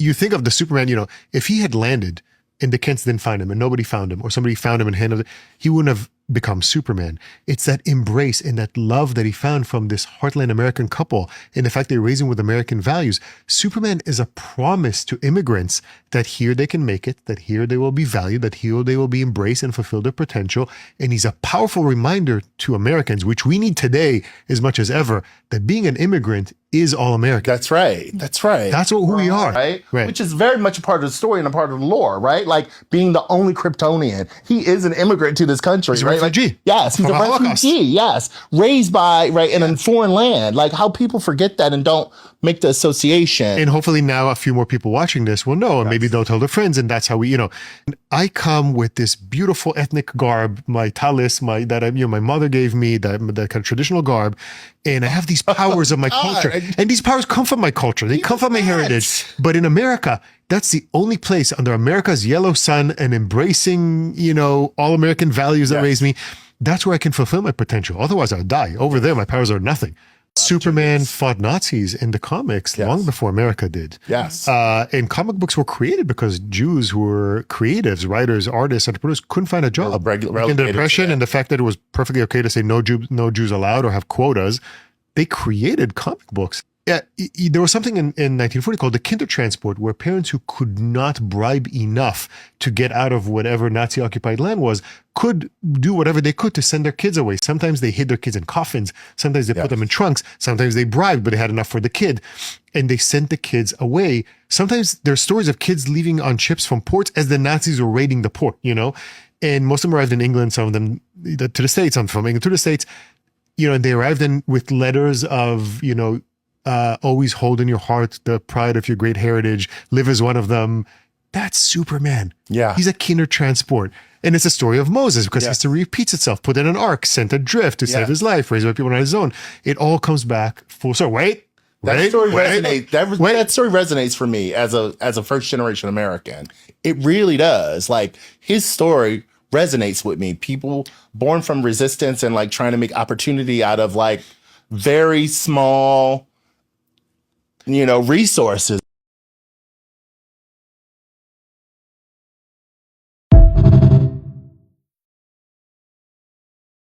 you think of the Superman, if he had landed and the Kents didn't find him and nobody found him, or somebody found him and handed it, he wouldn't have become Superman. It's that embrace and that love that he found from this heartland American couple, and the fact they raise him with American values. Superman is a promise to immigrants that here they can make it, that here they will be valued, that here they will be embraced and fulfill their potential. And he's a powerful reminder to Americans, which we need today as much as ever, that being an immigrant is all American. That's right. That's right. That's who we are. Right? Which is very much a part of the story and a part of the lore, right? Like being the only Kryptonian. He is an immigrant to this country, He's a right? refugee. Like, yes, he's a Holocaust. refugee. Yes. Raised by, in a foreign land. Like how people forget that and don't make the association. And hopefully now a few more people watching this will know, and maybe they'll tell their friends, and that's how we, I come with this beautiful ethnic garb, my talis, my mother gave me, that kind of traditional garb, and I have these powers of my culture. And these powers come from my culture. They come from my heritage. But in America, that's the only place under America's yellow sun and embracing, all American values that raised me. That's where I can fulfill my potential. Otherwise, I'll die. Over there, my powers are nothing. Superman fought Nazis in the comics long before America did. Yes. And comic books were created because Jews who were creatives, writers, artists, entrepreneurs couldn't find a job. In the Depression and the fact that it was perfectly okay to say no Jews allowed or have quotas, they created comic books. Yeah, there was something in 1940 called the Kindertransport, where parents who could not bribe enough to get out of whatever Nazi-occupied land was could do whatever they could to send their kids away. Sometimes they hid their kids in coffins. Sometimes they put them in trunks. Sometimes they bribed, but they had enough for the kid. And they sent the kids away. Sometimes there's stories of kids leaving on ships from ports as the Nazis were raiding the port, And most of them arrived in England, some of them to the States, some from England to the States, and they arrived in with letters of, always hold in your heart the pride of your great heritage, live as one of them. That's Superman. Yeah. He's a Kindertransport. And it's a story of Moses because history repeats itself. Put in an ark, sent adrift to save his life, raised by people on his own. It all comes back full circle. That story resonates for me as a first generation American. It really does. Like his story resonates with me. People born from resistance and like trying to make opportunity out of like very small, resources.